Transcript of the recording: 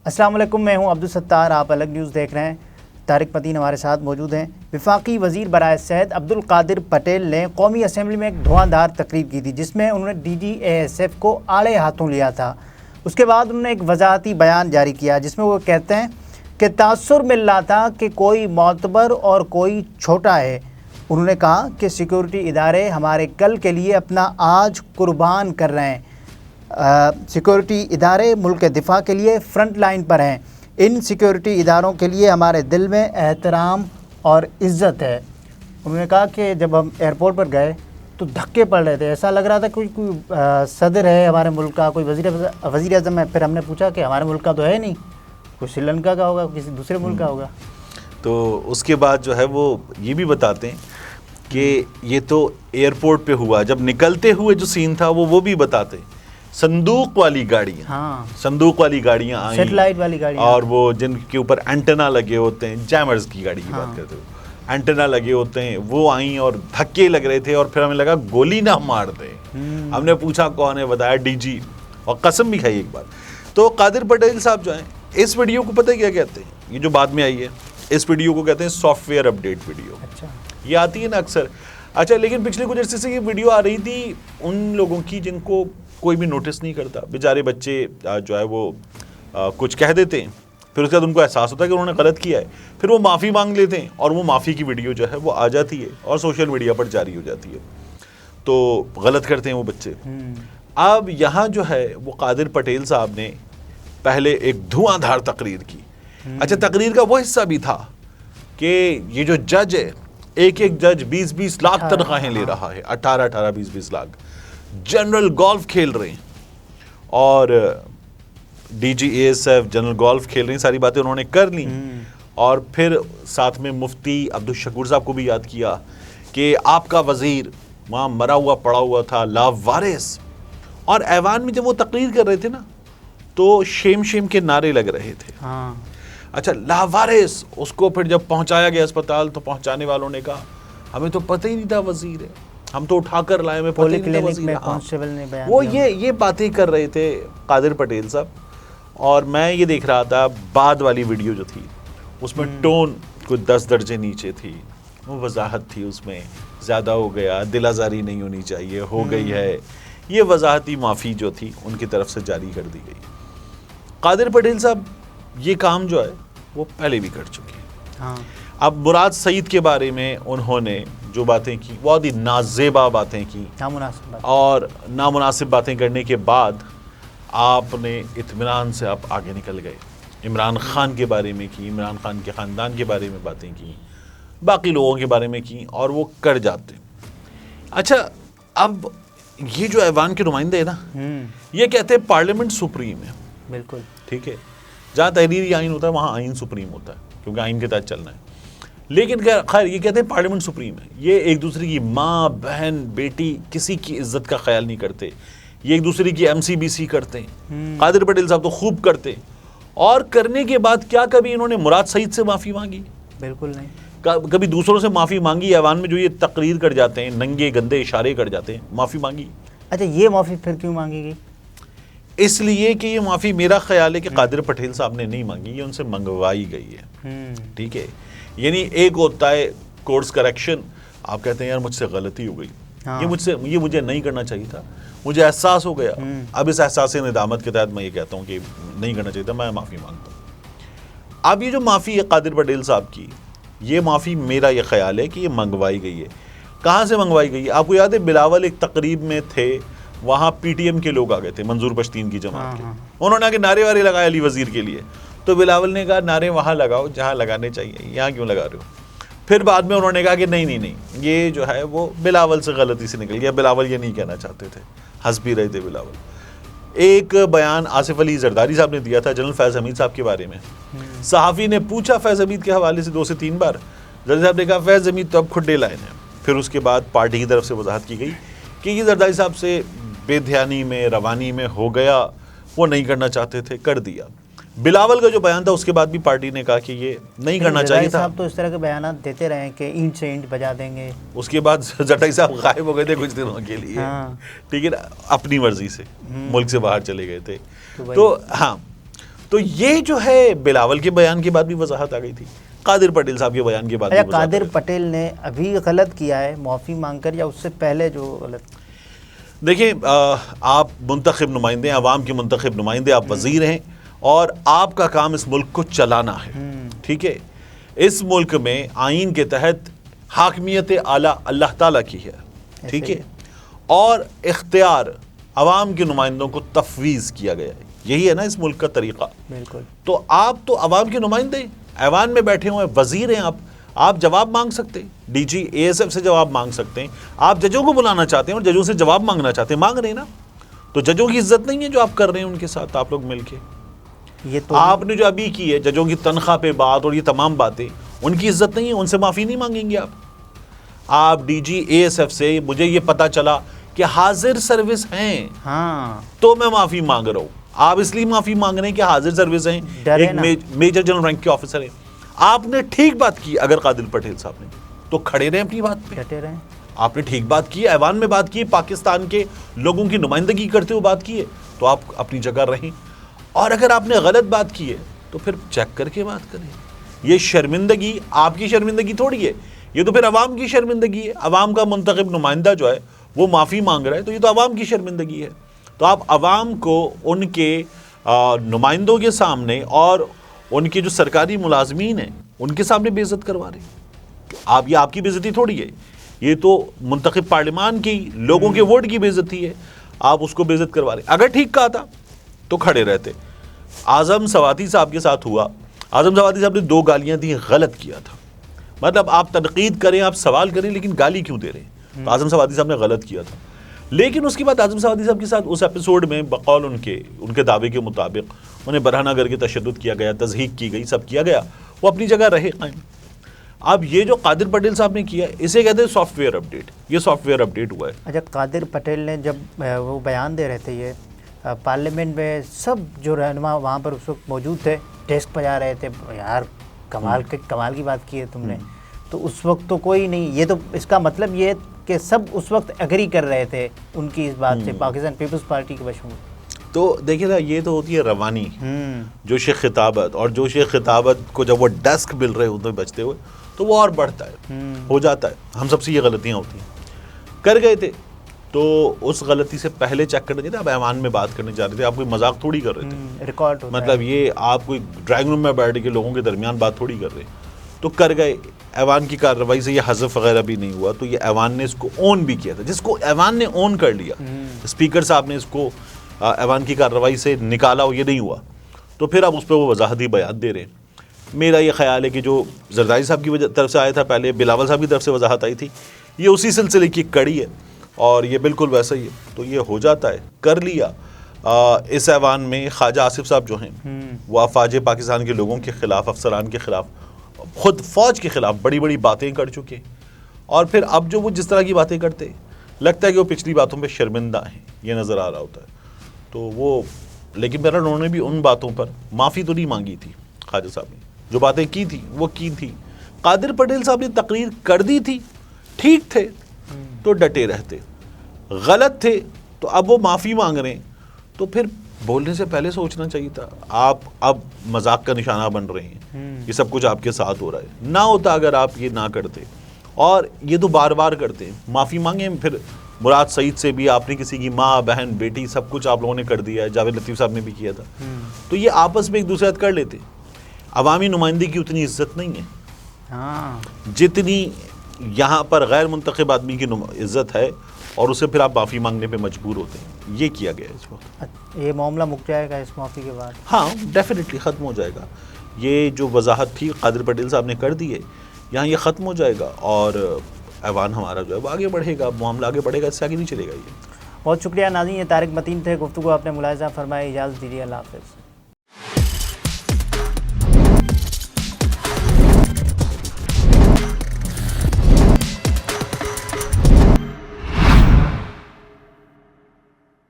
السلام علیکم، میں ہوں عبدالستار، آپ الگ نیوز دیکھ رہے ہیں۔ طارق مدین ہمارے ساتھ موجود ہیں۔ وفاقی وزیر برائے صحت عبدالقادر پٹیل نے قومی اسمبلی میں ایک دھواں تقریر کی تھی جس میں انہوں نے D G A S F کو آڑے ہاتھوں لیا تھا۔ اس کے بعد انہوں نے ایک وضاحتی بیان جاری کیا جس میں وہ کہتے ہیں کہ تاثر مل رہا تھا کہ کوئی معتبر اور کوئی چھوٹا ہے۔ انہوں نے کہا کہ سیکورٹی ادارے ہمارے کل کے لیے اپنا آج قربان کر رہے ہیں۔ سیکورٹی ادارے ملک کے دفاع کے لیے فرنٹ لائن پر ہیں۔ ان سیکورٹی اداروں کے لیے ہمارے دل میں احترام اور عزت ہے۔ انہوں نے کہا کہ جب ہم ایئرپورٹ پر گئے تو دھکے پڑ رہے تھے، ایسا لگ رہا تھا کوئی صدر ہے ہمارے ملک کا، کوئی وزیر اعظم ہے۔ پھر ہم نے پوچھا کہ ہمارے ملک کا تو ہے نہیں، کوئی سری لنکا کا ہوگا، کسی دوسرے ملک کا ہوگا۔ تو اس کے بعد جو ہے وہ یہ بھی بتاتے ہیں کہ یہ تو ایئرپورٹ پہ ہوا، جب نکلتے ہوئے جو سین تھا وہ بھی بتاتے ہیں۔ صندوق والی گاڑیاں آئیں، سیٹلائٹ والی گاڑیاں، اور وہ جن کے اوپر اینٹنا لگے ہوتے ہیں، جیمرز کی گاڑی کی بات کرتے ہیں، اینٹنا لگے ہوتے ہیں، وہ آئیں اور دھکے لگ رہے تھے، اور پھر ہمیں لگا گولی نہ مار دیں۔ ہم نے پوچھا کون ہے، بتایا ڈی جی، اور قسم بھی کھائی ایک بار۔ تو قادر پٹیل صاحب جو ہیں، اس ویڈیو کو پتہ کیا کہتے ہیں، یہ جو بعد میں آئی ہے، اس ویڈیو کو کہتے ہیں سافٹ ویئر اپڈیٹ ویڈیو۔ یہ آتی ہے نا اکثر۔ اچھا، لیکن پچھلے کچھ عرصے سے یہ ویڈیو آ رہی تھی ان لوگوں کی جن کو کوئی بھی نوٹس نہیں کرتا، بیچارے بچے جو ہے وہ کچھ کہہ دیتے ہیں، پھر اس کے بعد ان کو احساس ہوتا ہے کہ انہوں نے غلط کیا ہے، پھر وہ معافی مانگ لیتے ہیں، اور وہ معافی کی ویڈیو جو ہے وہ آ جاتی ہے اور سوشل میڈیا پر جاری ہو جاتی ہے۔ تو غلط کرتے ہیں وہ بچے۔ اب یہاں جو ہے وہ قادر پٹیل صاحب نے پہلے ایک دھواں دھار تقریر کی۔ اچھا، تقریر کا وہ حصہ بھی تھا کہ یہ جو جج ہے، ایک جج 20-20 لاکھ تنخواہیں لے رہا ہے، 18-18 20-20 لاکھ، جنرل گولف کھیل رہے ہیں، اور D G A S F general golf کھیل رہے ہیں، ساری باتیں انہوں نے کر لیں، اور پھر ساتھ میں مفتی عبدالشکور صاحب کو بھی یاد کیا کہ آپ کا وزیر وہاں مرا ہوا پڑا ہوا تھا، لاوارث۔ اور ایوان میں جب وہ تقریر کر رہے تھے نا تو شیم کے نعرے لگ رہے تھے۔ اچھا، لاوارث، اس کو پھر جب پہنچایا گیا اسپتال تو پہنچانے والوں نے کہا ہمیں تو پتہ ہی نہیں تھا وزیر ہے، ہم تو اٹھا کر لائے، میں پتہ ہی نہیں تھا وزیر ہے۔ وہ یہ باتیں کر رہے تھے قادر پٹیل صاحب، اور میں یہ دیکھ رہا تھا بعد والی ویڈیو جو تھی اس میں ٹون کچھ 10 درجے نیچے تھی، وہ وضاحت تھی اس میں، زیادہ ہو گیا، دل آزاری نہیں ہونی چاہیے، ہو گئی ہے، یہ وضاحتی معافی جو تھی ان کی طرف سے جاری کر دی گئی۔ قادر پٹیل صاحب یہ کام جو ہے وہ پہلے بھی کر چکے ہیں۔ اب مراد سعید کے بارے میں انہوں نے جو باتیں کی، بہت ہی نازیبا باتیں کی، اور نامناسب باتیں کرنے کے بعد آپ نے اطمینان سے آپ آگے نکل گئے۔ عمران خان کے بارے میں کی، عمران خان کے خاندان کے بارے میں باتیں کی، باقی لوگوں کے بارے میں کی، اور وہ کر جاتے۔ اچھا، اب یہ جو ایوان کے نمائندے ہیں نا، یہ کہتے ہیں پارلیمنٹ سپریم ہے۔ بالکل ٹھیک ہے، جہاں تحریری آئین ہوتا ہے وہاں آئین سپریم ہوتا ہے، کیونکہ آئین کے تحت چلنا ہے۔ لیکن خیر، یہ کہتے ہیں پارلیمنٹ سپریم ہے، یہ ایک دوسرے کی ماں، بہن، بیٹی، کسی کی عزت کا خیال نہیں کرتے، یہ ایک دوسرے کی ایم سی بی سی کرتے ہیں۔ قادر پٹیل صاحب تو خوب کرتے، اور کرنے کے بعد کیا کبھی انہوں نے مراد سعید سے معافی مانگی؟ بالکل نہیں۔ کبھی دوسروں سے معافی مانگی؟ ایوان میں جو یہ تقریر کر جاتے ہیں، ننگے گندے اشارے کر جاتے ہیں، معافی مانگی؟ اچھا، یہ معافی پھر کیوں مانگی گئی؟ اس لیے کہ یہ معافی میرا خیال ہے کہ قادر پٹیل صاحب نے نہیں مانگی، یہ ان سے منگوائی گئی ہے۔ ٹھیک ہے، یعنی ایک ہوتا ہے کورس کریکشن، آپ کہتے ہیں یار مجھ سے غلطی ہو گئی، یہ مجھے نہیں کرنا چاہیے تھا، مجھے احساس ہو گیا، اب اس احساس ندامت کے تحت میں یہ کہتا ہوں کہ نہیں کرنا چاہیے تھا، میں معافی مانگتا ہوں۔ اب یہ جو معافی ہے قادر پٹیل صاحب کی، یہ معافی میرا یہ خیال ہے کہ یہ منگوائی گئی ہے۔ کہاں سے منگوائی گئی ہے؟ آپ کو یاد ہے بلاول ایک تقریب میں تھے، وہاں پی ٹی ایم کے لوگ آ گئے تھے، منظور پشتین کی جماعت کے، انہوں نے آگے نعرے وارے لگائے علی وزیر کے لیے، تو بلاول نے کہا نعرے وہاں لگاؤ جہاں لگانے چاہیے، یہاں کیوں لگا رہے ہو؟ پھر بعد میں انہوں نے کہا کہ نہیں، یہ جو ہے وہ بلاول سے غلطی سے نکل گیا، بلاول یہ نہیں کہنا چاہتے تھے، ہنس بھی رہے تھے بلاول۔ ایک بیان آصف علی زرداری صاحب نے دیا تھا جنرل فیض حمید صاحب کے بارے میں، صحافی نے پوچھا فیض حمید کے حوالے سے 2 سے 3 بار، زرداری صاحب نے کہا فیض حمید تو اب کھڈے لائن ہیں۔ پھر اس کے بعد پارٹی کی طرف سے وضاحت کی گئی کہ یہ زرداری صاحب سے بے دھیانی میں، روانی میں ہو گیا، وہ نہیں کرنا چاہتے تھے، کر دیا۔ بلاول کا جو بیان تھا اس کے بعد بھی پارٹی نے کہا کہ یہ نہیں کرنا چاہیے تھا۔ صاحب تو اس طرح کے بیانات دیتے رہے کہ اینٹ سے اینٹ بجا دیں گے، اس کے بعد زرداری صاحب غائب ہو گئے تھے کچھ دنوں کے لیے، ٹھیک ہے نا، اپنی مرضی سے ملک سے باہر چلے گئے تھے۔ تو ہاں، تو یہ جو ہے بلاول کے بیان کے بعد بھی وضاحت آ گئی تھی, قادر پٹیل صاحب کے بیان کے بعد بھی وضاحت آ قادر گئی. پٹیل نے ابھی غلط کیا ہے معافی مانگ کر, یا اس سے پہلے جو غلط؟ دیکھیں آپ منتخب نمائندے ہیں, عوام کے منتخب نمائندے, آپ وزیر ہیں, اور آپ کا کام اس ملک کو چلانا ہے, ٹھیک ہے. اس ملک میں آئین کے تحت حاکمیت اعلیٰ اللہ تعالیٰ کی ہے, ٹھیک ہے, اور اختیار عوام کے نمائندوں کو تفویض کیا گیا ہے. یہی ہے نا اس ملک کا طریقہ. بالکل. تو آپ تو عوام کے نمائندے, ایوان میں بیٹھے ہوئے وزیر ہیں, آپ جواب مانگ سکتے ہیں, D G A S F سے جواب مانگ سکتے ہیں, آپ ججوں کو بلانا چاہتے ہیں اور ججوں سے جواب مانگنا چاہتے ہیں, مانگ رہے ہیں نا. تو ججوں کی عزت نہیں ہے جو آپ کر رہے ہیں ان کے ساتھ آپ لوگ مل کے. یہ تو آپ نے جو ابھی کی ہے ججوں کی تنخواہ پہ بات اور یہ تمام باتیں, ان کی عزت نہیں ہے, ان سے معافی نہیں مانگیں گے آپ D G A S F سے مجھے یہ پتا چلا کہ حاضر سروس ہیں, ہاں تو میں معافی مانگ رہا ہوں. آپ اس لیے معافی مانگ رہے ہیں کہ حاضر سروس ہیں, ایک میجر جنرل رینک کے آفیسر ہیں. آپ نے ٹھیک بات کی اگر قادر پٹیل صاحب نے, تو کھڑے رہیں اپنی بات پہ, ڈٹے رہیں. آپ نے ٹھیک بات کی, ایوان میں بات کی, پاکستان کے لوگوں کی نمائندگی کرتے ہوئے بات کی ہے, تو آپ اپنی جگہ رہیں. اور اگر آپ نے غلط بات کی ہے تو پھر چیک کر کے بات کریں. یہ شرمندگی آپ کی شرمندگی تھوڑی ہے, یہ تو پھر عوام کی شرمندگی ہے. عوام کا منتخب نمائندہ جو ہے وہ معافی مانگ رہا ہے, تو یہ تو عوام کی شرمندگی ہے. تو آپ عوام کو ان کے نمائندوں کے سامنے اور ان کے جو سرکاری ملازمین ہیں ان کے سامنے بے عزت کروا رہے ہیں. یہ آپ کی بے عزتی تھوڑی ہے, یہ تو منتخب پارلیمان کی لوگوں کے ووٹ کی بے عزتی ہے, آپ اس کو بے عزت کروا رہے ہیں. اگر ٹھیک کہا تھا تو کھڑے رہتے. اعظم سواتی صاحب کے ساتھ ہوا, اعظم سواتی صاحب نے 2 گالیاں دی, غلط کیا تھا. مطلب آپ تنقید کریں, آپ سوال کریں, لیکن گالی کیوں دے رہے ہیں؟ تو اعظم سواتی صاحب نے غلط کیا تھا. لیکن اس کے بعد اعظم سواتی صاحب کے ساتھ اس ایپیسوڈ میں بقول ان کے دعوے کے مطابق انہیں برہنہ کر کے تشدد کیا گیا, تضحیک کی گئی, سب کیا گیا, وہ اپنی جگہ رہے قائم. اب یہ جو قادر پٹیل صاحب نے کیا اسے کہتے ہیں سافٹ ویئر اپڈیٹ. یہ سافٹ ویئر اپڈیٹ ہوا ہے. اچھا, قادر پٹیل نے جب وہ بیان دے رہے تھے یہ پارلیمنٹ میں, سب جو رہنما وہاں پر اس وقت موجود تھے ڈیسک بجا رہے تھے, یار کمال کی بات کی ہے تم نے. تو اس وقت تو کوئی نہیں, یہ تو اس کا مطلب یہ کہ سب اس وقت ایگری کر رہے تھے ان کی اس بات سے, پاکستان پیپلز پارٹی کے بشمول. تو دیکھیں نا, یہ تو ہوتی ہے روانی, جوش خطابت, اور جوش خطابت کو جب وہ ڈیسک مل رہے ہوتے ہیں بچتے ہوئے تو وہ اور بڑھتا ہے, ہو جاتا ہے. ہم سب سے یہ غلطیاں ہوتی ہیں, کر گئے تھے تو اس غلطی سے پہلے چیک کرنا چاہیے. اب ایوان میں بات کرنے جا رہے تھے, آپ کوئی مذاق تھوڑی کر رہے تھے, ریکارڈ مطلب یہ آپ کوئی ڈرائنگ روم میں بیٹھ کے لوگوں کے درمیان بات تھوڑی کر رہے. تو کر گئے, ایوان کی کارروائی سے یہ حذف وغیرہ بھی نہیں ہوا, تو یہ ایوان نے اس کو اون بھی کیا تھا, جس کو ایوان نے اون کر لیا. اسپیکر صاحب نے اس کو ایوان کی کارروائی سے نکالا, یہ نہیں ہوا, تو پھر اب اس پہ وہ وضاحتی بیان دے رہے ہیں. میرا یہ خیال ہے کہ جو زرداری صاحب کی طرف سے آیا تھا پہلے, بلاول صاحب کی طرف سے وضاحت آئی تھی, یہ اسی سلسلے کی کڑی ہے, اور یہ بالکل ویسا ہی ہے. تو یہ ہو جاتا ہے, کر لیا. اس ایوان میں خواجہ آصف صاحب جو ہیں وہ افواج پاکستان کے لوگوں کے خلاف, افسران کے خلاف, خود فوج کے خلاف بڑی بڑی باتیں کر چکے, اور پھر اب جو وہ جس طرح کی باتیں کرتے لگتا ہے کہ وہ پچھلی باتوں پہ شرمندہ ہیں, یہ نظر آ رہا ہوتا ہے. تو وہ لیکن میرا انہوں نے بھی ان باتوں پر معافی تو نہیں مانگی تھی. خواجہ صاحب نے جو باتیں کی تھی وہ کی تھی. قادر پٹیل صاحب نے تقریر کر دی تھی, ٹھیک تھے تو ڈٹے رہتے, غلط تھے تو اب وہ معافی مانگ رہے ہیں, تو پھر بولنے سے پہلے سوچنا چاہیے تھا. آپ اب مذاق کا نشانہ بن رہے ہیں, یہ سب کچھ آپ کے ساتھ ہو رہا ہے. نہ ہوتا اگر آپ یہ نہ کرتے, اور یہ تو بار بار کرتے ہیں. معافی مانگیں, پھر مراد سعید سے بھی آپ نے کسی کی ماں, بہن, بیٹی سب کچھ آپ لوگوں نے کر دیا ہے, جاوید لطیف صاحب نے بھی کیا تھا. تو یہ آپس میں ایک دوسرے کر لیتے. عوامی نمائندگی کی اتنی عزت نہیں ہے جتنی یہاں پر غیر منتخب آدمی کی عزت ہے, اور اسے پھر آپ معافی مانگنے پہ مجبور ہوتے ہیں. یہ کیا گیا اس وقت. یہ معاملہ مک جائے گا اس معافی کے بعد؟ ہاں ڈیفینیٹلی ختم ہو جائے گا. یہ جو وضاحت تھی قادر پٹیل صاحب نے کر دی ہے, یہاں یہ ختم ہو جائے گا, اور ایوان ہمارا جو ہے وہ آگے بڑھے گا, معاملہ آگے بڑھے گا, اس سے آگے نہیں چلے گا. یہ بہت شکریہ ناظرین, یہ طارق متین تھے, گفتگو آپ نے ملاحظہ فرمایا. اجازت دیجیے, اللہ حافظ.